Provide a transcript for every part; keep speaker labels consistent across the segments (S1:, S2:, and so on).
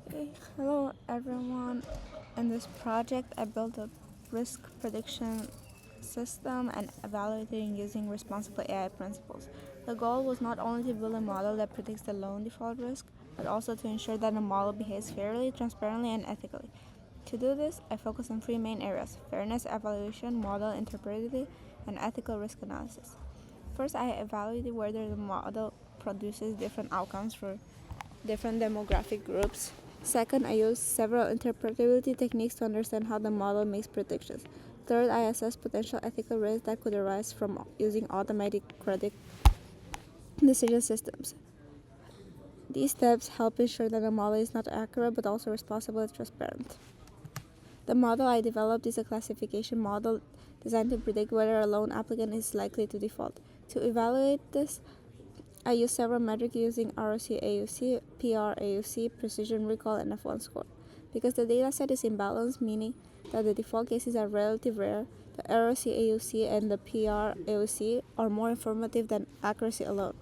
S1: Okay, hello everyone. In this project, I built a risk prediction system and evaluating using responsible AI principles. The goal was not only to build a model that predicts the loan default risk, but also to ensure that the model behaves fairly, transparently, and ethically. To do this, I focus on three main areas: fairness evaluation, model interpretability, and ethical risk analysis. First, I evaluated whether the model produces different outcomes for different demographic groups. Second, I use several interpretability techniques to understand how the model makes predictions. Third, I assess potential ethical risks that could arise from using automatic credit decision systems. These steps help ensure that the model is not accurate but also responsible and transparent. The model I developed is a classification model designed to predict whether a loan applicant is likely to default. To evaluate this, I use several metrics using ROC-AUC, PR-AUC, precision recall, and F1 score. Because the dataset is imbalanced, meaning that the default cases are relatively rare, the ROC-AUC and the PR-AUC are more informative than accuracy alone.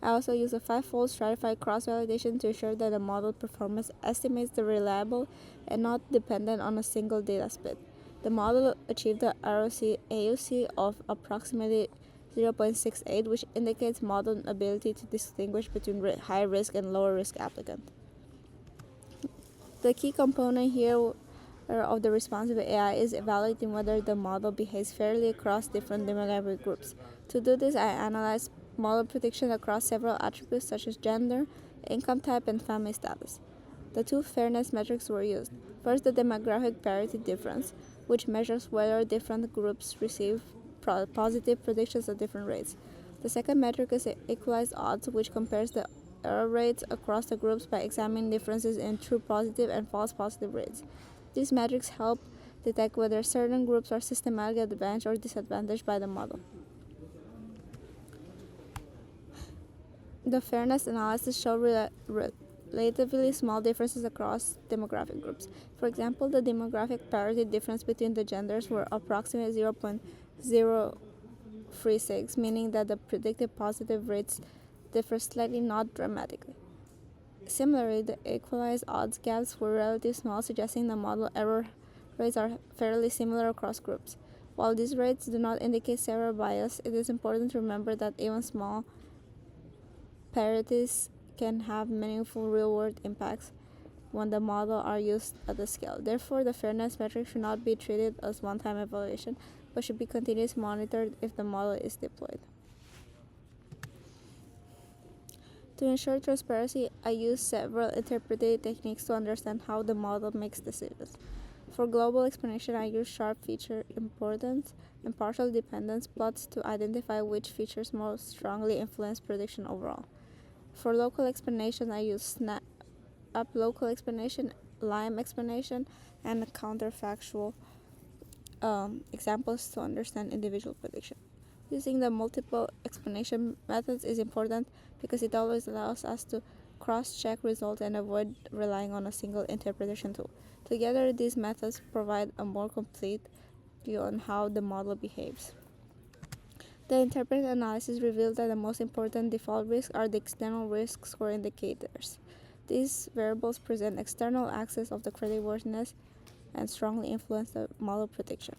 S1: I also use a five-fold stratified cross-validation to ensure that the model performance estimates are reliable and not dependent on a single data split. The model achieved a ROC-AUC of approximately 0.68, which indicates model ability to distinguish between high risk and lower risk applicant. The key component here of the responsible AI is evaluating whether the model behaves fairly across different demographic groups. To do this, I analyze model prediction across several attributes such as gender, income type, and family status. The two fairness metrics were used. First, the demographic parity difference, which measures whether different groups receive positive predictions at different rates. The second metric is equalized odds, which compares the error rates across the groups by examining differences in true positive and false positive rates. These metrics help detect whether certain groups are systematically advantaged or disadvantaged by the model. The fairness analysis showed relatively small differences across demographic groups. For example, the demographic parity difference between the genders were approximately 0.036, meaning that the predicted positive rates differ slightly, not dramatically. Similarly, the equalized odds gaps were relatively small, suggesting the model error rates are fairly similar across groups. While these rates do not indicate severe bias, it is important to remember that even small parities can have meaningful real-world impacts when the model are used at the scale. Therefore, the fairness metric should not be treated as one-time evaluation, but should be continuously monitored if the model is deployed. To ensure transparency, I use several interpretive techniques to understand how the model makes decisions. For global explanation, I use sharp feature importance and partial dependence plots to identify which features most strongly influence prediction overall. For local explanation, I use snap local explanation, lime explanation, and counterfactual examples to understand individual prediction. Using the multiple explanation methods is important because it always allows us to cross-check results and avoid relying on a single interpretation tool. Together, these methods provide a more complete view on how the model behaves. The interpretive analysis revealed that the most important default risks are the external risk score indicators. These variables present external access of the creditworthiness and strongly influence the model prediction.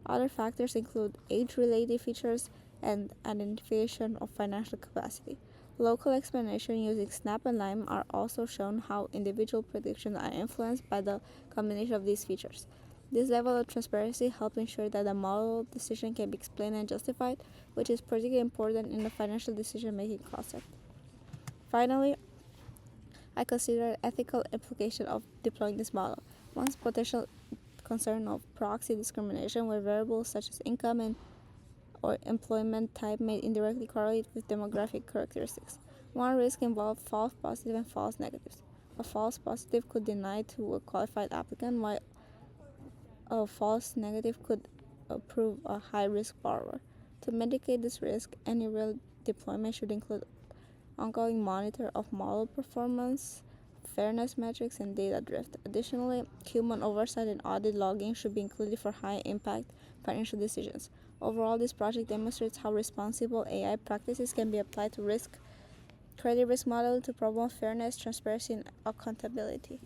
S1: Other factors include age-related features and identification of financial capacity. Local explanation using SNAP and LIME are also shown how individual predictions are influenced by the combination of these features. This level of transparency helps ensure that the model decision can be explained and justified, which is particularly important in the financial decision-making process. Finally, I consider the ethical implication of deploying this model. One potential concern of proxy discrimination, where variables such as income or employment type may indirectly correlate with demographic characteristics. One risk involves false positive and false negatives. A false positive could deny to a qualified applicant, while a false negative could approve a high-risk borrower. To mitigate this risk, any real deployment should include ongoing monitor of model performance, fairness metrics, and data drift. Additionally, human oversight and audit logging should be included for high-impact financial decisions. Overall, this project demonstrates how responsible AI practices can be applied to credit risk modeling to promote fairness, transparency, and accountability.